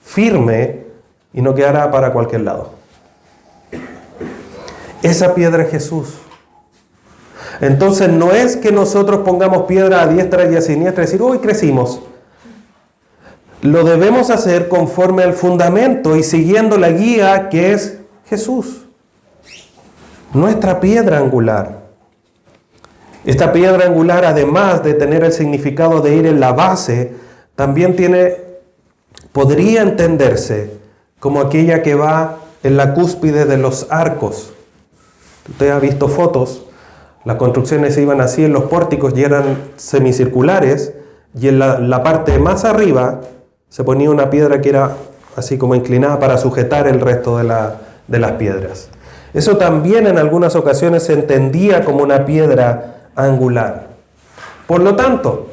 firme, y no quedara para cualquier lado. Esa piedra es Jesús. Entonces no es que nosotros pongamos piedra a diestra y a siniestra y decir, hoy crecimos. Lo debemos hacer conforme al fundamento y siguiendo la guía que es Jesús. Nuestra piedra angular. Esta piedra angular, además de tener el significado de ir en la base, también podría entenderse como aquella que va en la cúspide de los arcos. Usted ha visto fotos, las construcciones se iban así en los pórticos y eran semicirculares, y en la parte más arriba se ponía una piedra que era así como inclinada para sujetar el resto de las piedras. Eso también en algunas ocasiones se entendía como una piedra angular. Por lo tanto,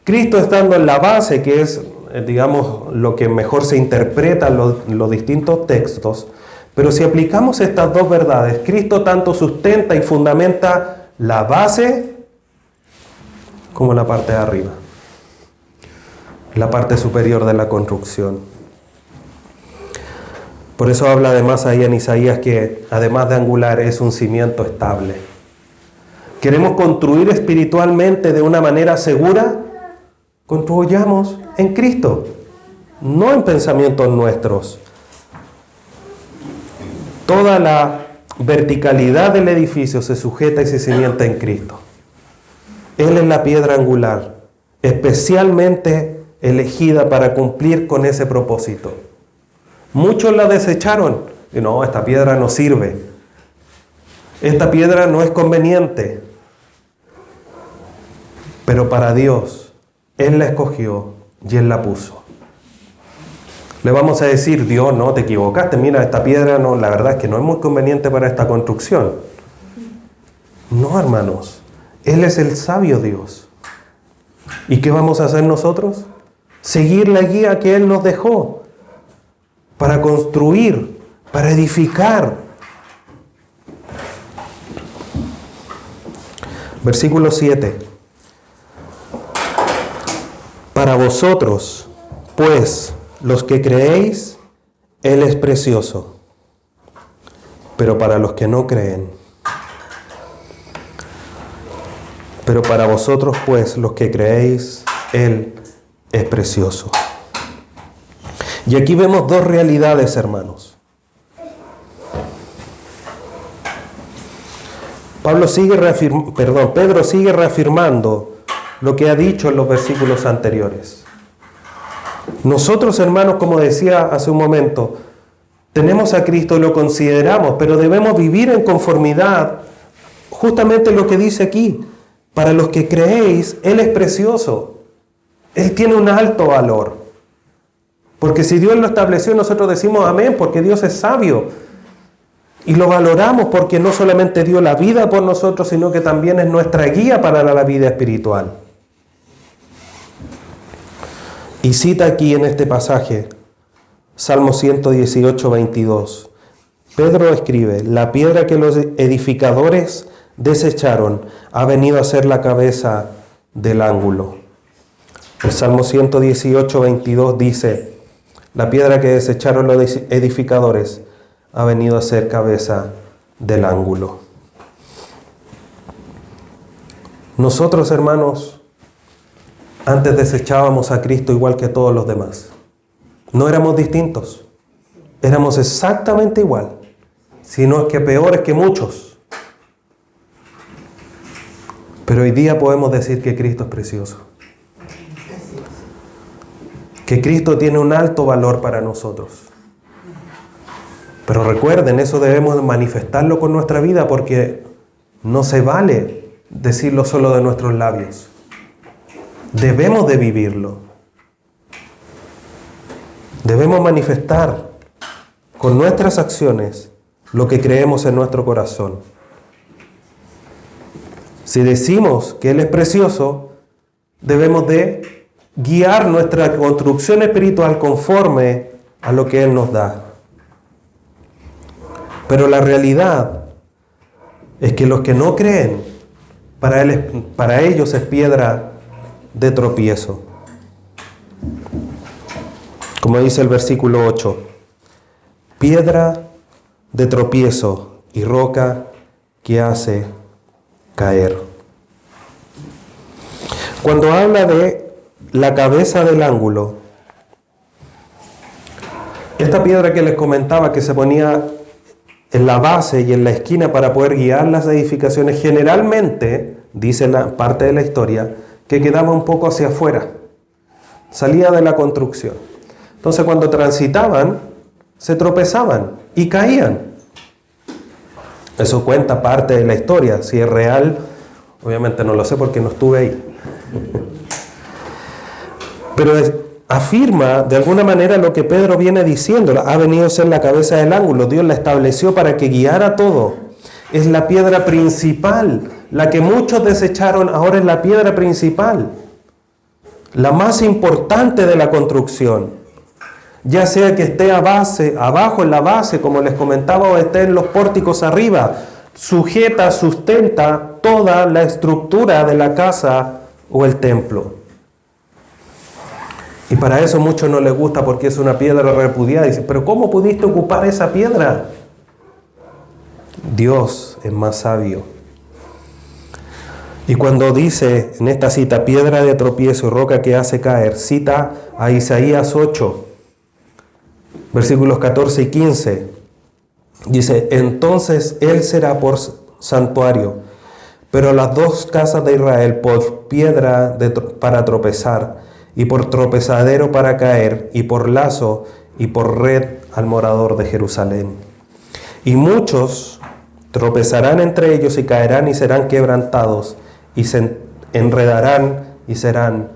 Cristo estando en la base, que es, digamos, lo que mejor se interpreta en los distintos textos, pero si aplicamos estas dos verdades, Cristo tanto sustenta y fundamenta la base como la parte de arriba, la parte superior de la construcción. Por eso habla además ahí en Isaías que además de angular es un cimiento estable. ¿Queremos construir espiritualmente de una manera segura? Construyamos en Cristo, no en pensamientos nuestros. Toda la verticalidad del edificio se sujeta y se cimienta en Cristo. Él es la piedra angular, especialmente elegida para cumplir con ese propósito. Muchos la desecharon. Y no, esta piedra no sirve. Esta piedra no es conveniente. Pero para Dios, Él la escogió y Él la puso. Le vamos a decir, Dios, no, te equivocaste. Mira, esta piedra no, la verdad es que no es muy conveniente para esta construcción. No, hermanos. Él es el sabio Dios. ¿Y qué vamos a hacer nosotros? Seguir la guía que Él nos dejó. Para construir, para edificar. Versículo 7. Para vosotros, pues, los que creéis, Él es precioso. Pero para los que no creen. Pero para vosotros, pues, los que creéis, Él es precioso. Y aquí vemos dos realidades, hermanos. Pedro sigue reafirmando lo que ha dicho en los versículos anteriores. Nosotros, hermanos, como decía hace un momento, tenemos a Cristo y lo consideramos, pero debemos vivir en conformidad justamente lo que dice aquí. Para los que creéis, Él es precioso. Él tiene un alto valor. Porque si Dios lo estableció, nosotros decimos amén, porque Dios es sabio. Y lo valoramos porque no solamente dio la vida por nosotros, sino que también es nuestra guía para la vida espiritual. Y cita aquí en este pasaje, Salmo 118, 22. Pedro escribe, la piedra que los edificadores desecharon ha venido a ser la cabeza del ángulo. El Salmo 118, 22 dice, la piedra que desecharon los edificadores ha venido a ser cabeza del ángulo. Nosotros, hermanos, antes desechábamos a Cristo igual que todos los demás. No éramos distintos. Éramos exactamente igual. Sino que peores que muchos. Pero hoy día podemos decir que Cristo es precioso. Que Cristo tiene un alto valor para nosotros. Pero recuerden, eso debemos manifestarlo con nuestra vida porque no se vale decirlo solo de nuestros labios. Debemos de vivirlo. Debemos manifestar con nuestras acciones lo que creemos en nuestro corazón. Si decimos que Él es precioso, debemos de guiar nuestra construcción espiritual conforme a lo que Él nos da. Pero la realidad es que los que no creen, para ellos es piedra de tropiezo. Como dice el versículo 8, piedra de tropiezo y roca que hace caer. Cuando habla de la cabeza del ángulo, esta piedra que les comentaba que se ponía en la base y en la esquina para poder guiar las edificaciones, generalmente, dice la parte de la historia, que quedaba un poco hacia afuera, salía de la construcción. Entonces cuando transitaban, se tropezaban y caían. Eso cuenta parte de la historia. Si es real, obviamente no lo sé porque no estuve ahí. Pero afirma de alguna manera lo que Pedro viene diciendo. Ha venido a ser la cabeza del ángulo. Dios la estableció para que guiara todo. Es la piedra principal. La que muchos desecharon, ahora es la piedra principal. La más importante de la construcción. Ya sea que esté abajo en la base, como les comentaba, o esté en los pórticos arriba, sujeta, sustenta toda la estructura de la casa o el templo. Y para eso a muchos no les gusta porque es una piedra repudiada. Dicen, pero ¿cómo pudiste ocupar esa piedra? Dios es más sabio. Y cuando dice en esta cita, piedra de tropiezo y roca que hace caer, cita a Isaías 8, versículos 14 y 15. Dice, entonces Él será por santuario, pero las dos casas de Israel por piedra para tropezar, y por tropezadero para caer, y por lazo, y por red al morador de Jerusalén. Y muchos tropezarán entre ellos y caerán y serán quebrantados, y se enredarán y serán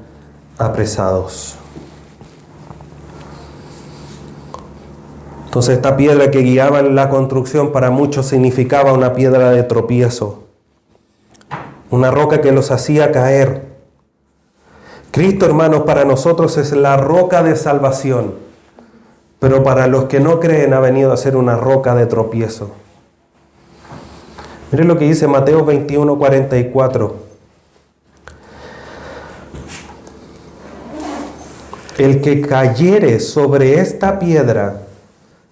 apresados. Entonces esta piedra que guiaba en la construcción para muchos significaba una piedra de tropiezo, una roca que los hacía caer. Cristo, hermanos, para nosotros es la roca de salvación, pero para los que no creen ha venido a ser una roca de tropiezo. Miren lo que dice Mateo 21, 44. El que cayere sobre esta piedra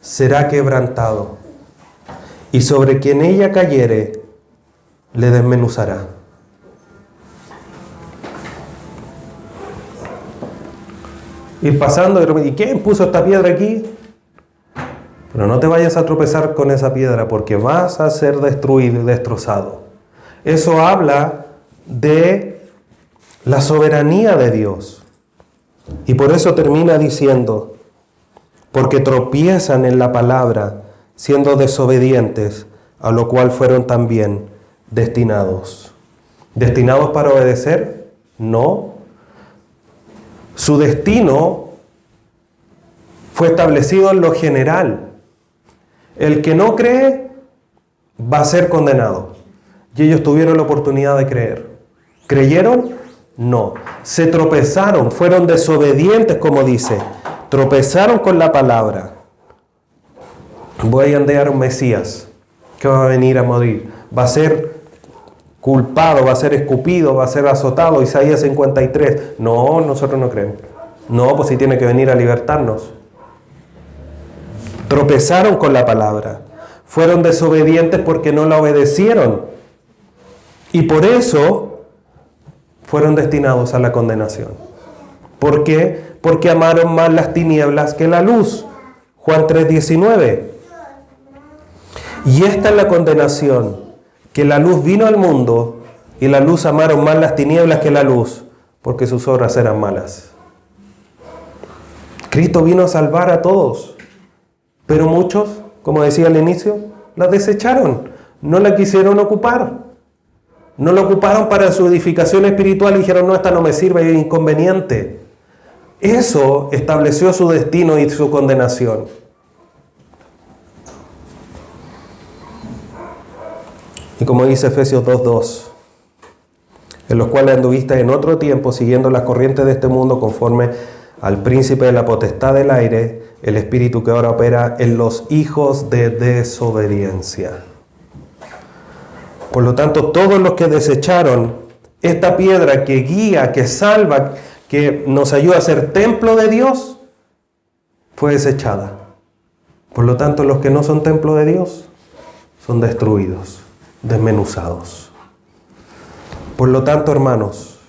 será quebrantado, y sobre quien ella cayere le desmenuzará. Ir pasando, ¿y quién puso esta piedra aquí? Pero no te vayas a tropezar con esa piedra porque vas a ser destruido y destrozado. Eso habla de la soberanía de Dios. Y por eso termina diciendo, porque tropiezan en la palabra, siendo desobedientes, a lo cual fueron también destinados. ¿Destinados para obedecer? No. Su destino fue establecido en lo general. El que no cree va a ser condenado. Y ellos tuvieron la oportunidad de creer. ¿Creyeron? No. Se tropezaron, fueron desobedientes, como dice. Tropezaron con la palabra. Voy a enviar un Mesías que va a venir a morir. Va a ser culpado, va a ser escupido, va a ser azotado. Isaías 53. No, nosotros no creemos. No, pues sí tiene que venir a libertarnos. Tropezaron con la palabra. Fueron desobedientes porque no la obedecieron. Y por eso fueron destinados a la condenación. ¿Por qué? Porque amaron más las tinieblas que la luz. Juan 3:19. Y esta es la condenación, que la luz vino al mundo y la luz amaron más las tinieblas que la luz, porque sus obras eran malas. Cristo vino a salvar a todos, pero muchos, como decía al inicio, la desecharon, no la quisieron ocupar. No la ocuparon para su edificación espiritual y dijeron, no, esta no me sirve, es inconveniente. Eso estableció su destino y su condenación. Y como dice Efesios 2:2, en los cuales anduviste en otro tiempo siguiendo las corrientes de este mundo conforme al príncipe de la potestad del aire, el espíritu que ahora opera en los hijos de desobediencia. Por lo tanto, todos los que desecharon esta piedra que guía, que salva, que nos ayuda a ser templo de Dios, fue desechada. Por lo tanto, los que no son templo de Dios son destruidos, desmenuzados. Por lo tanto, hermanos,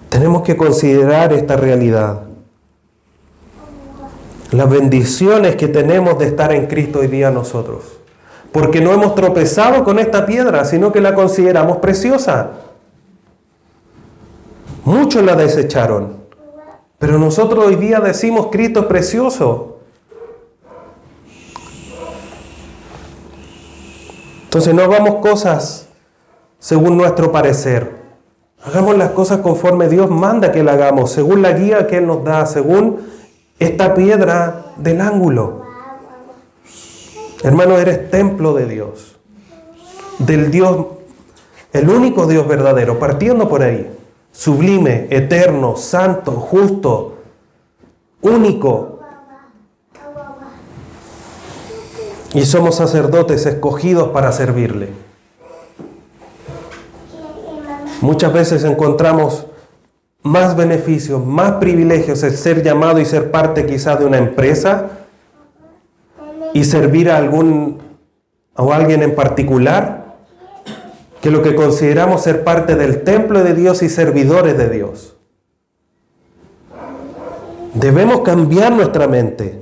tenemos que considerar esta realidad. Las bendiciones que tenemos de estar en Cristo hoy día nosotros. Porque no hemos tropezado con esta piedra, sino que la consideramos preciosa. Muchos la desecharon. Pero nosotros hoy día decimos Cristo es precioso. Entonces no hagamos cosas según nuestro parecer. Hagamos las cosas conforme Dios manda que la hagamos, según la guía que Él nos da, según esta piedra del ángulo. Hermano, eres templo de Dios, del Dios, el único Dios verdadero, partiendo por ahí, sublime, eterno, santo, justo, único. Y somos sacerdotes escogidos para servirle. Muchas veces encontramos más beneficios, más privilegios, el ser llamado y ser parte quizás de una empresa y servir a alguien en particular, que lo que consideramos ser parte del templo de Dios y servidores de Dios. Debemos cambiar nuestra mente,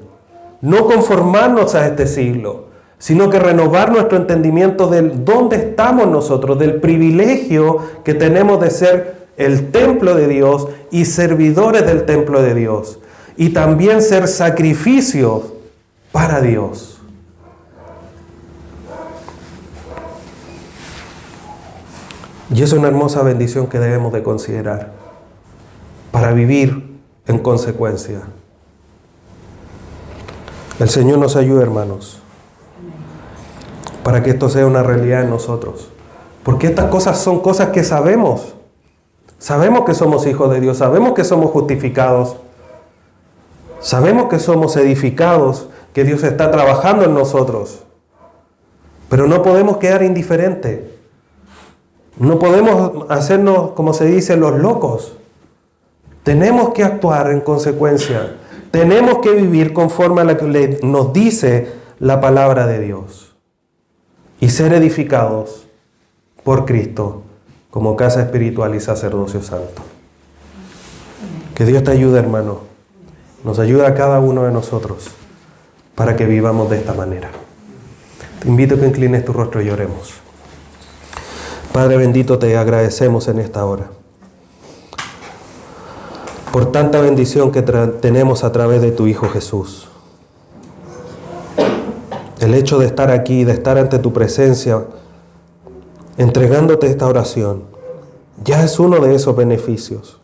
no conformarnos a este siglo, sino que renovar nuestro entendimiento del dónde estamos nosotros, del privilegio que tenemos de ser el templo de Dios y servidores del templo de Dios, y también ser sacrificios para Dios. Y es una hermosa bendición que debemos de considerar para vivir en consecuencia. El Señor nos ayude, hermanos, para que esto sea una realidad en nosotros. Porque estas cosas son cosas que sabemos. Sabemos que somos hijos de Dios, sabemos que somos justificados, sabemos que somos edificados, que Dios está trabajando en nosotros. Pero no podemos quedar indiferentes. No podemos hacernos, como se dice, los locos. Tenemos que actuar en consecuencia. Tenemos que vivir conforme a lo que nos dice la palabra de Dios. Y ser edificados por Cristo como casa espiritual y sacerdocio santo. Que Dios te ayude, hermano. Nos ayuda a cada uno de nosotros para que vivamos de esta manera. Te invito a que inclines tu rostro y oremos. Padre bendito, te agradecemos en esta hora por tanta bendición que tenemos a través de tu Hijo Jesús. El hecho de estar aquí, de estar ante tu presencia, entregándote esta oración, ya es uno de esos beneficios.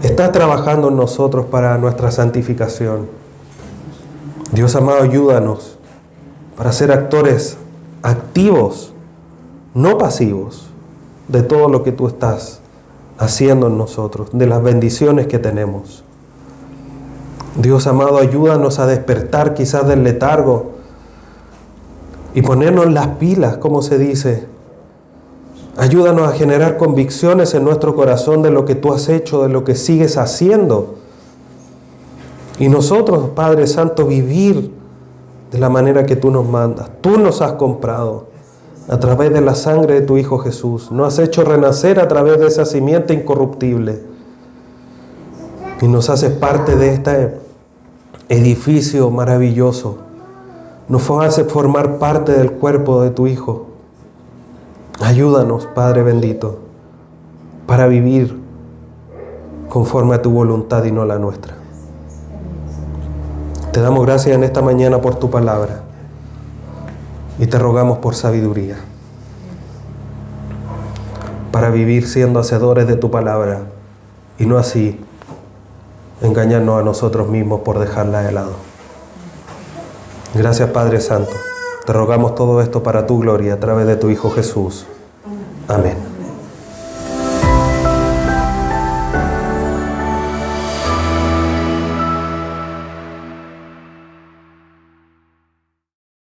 Estás trabajando en nosotros para nuestra santificación. Dios amado, ayúdanos para ser actores activos, no pasivos, de todo lo que tú estás haciendo en nosotros, de las bendiciones que tenemos. Dios amado, ayúdanos a despertar quizás del letargo y ponernos las pilas, como se dice. Ayúdanos a generar convicciones en nuestro corazón de lo que tú has hecho, de lo que sigues haciendo. Y nosotros, Padre Santo, vivir de la manera que tú nos mandas. Tú nos has comprado a través de la sangre de tu Hijo Jesús. Nos has hecho renacer a través de esa simiente incorruptible. Y nos haces parte de este edificio maravilloso. Nos haces formar parte del cuerpo de tu Hijo. Ayúdanos, Padre bendito, para vivir conforme a tu voluntad y no la nuestra. Te damos gracias en esta mañana por tu palabra y te rogamos por sabiduría para vivir siendo hacedores de tu palabra y no así engañarnos a nosotros mismos por dejarla de lado. Gracias, Padre Santo. Te rogamos todo esto para tu gloria a través de tu Hijo Jesús. Amén.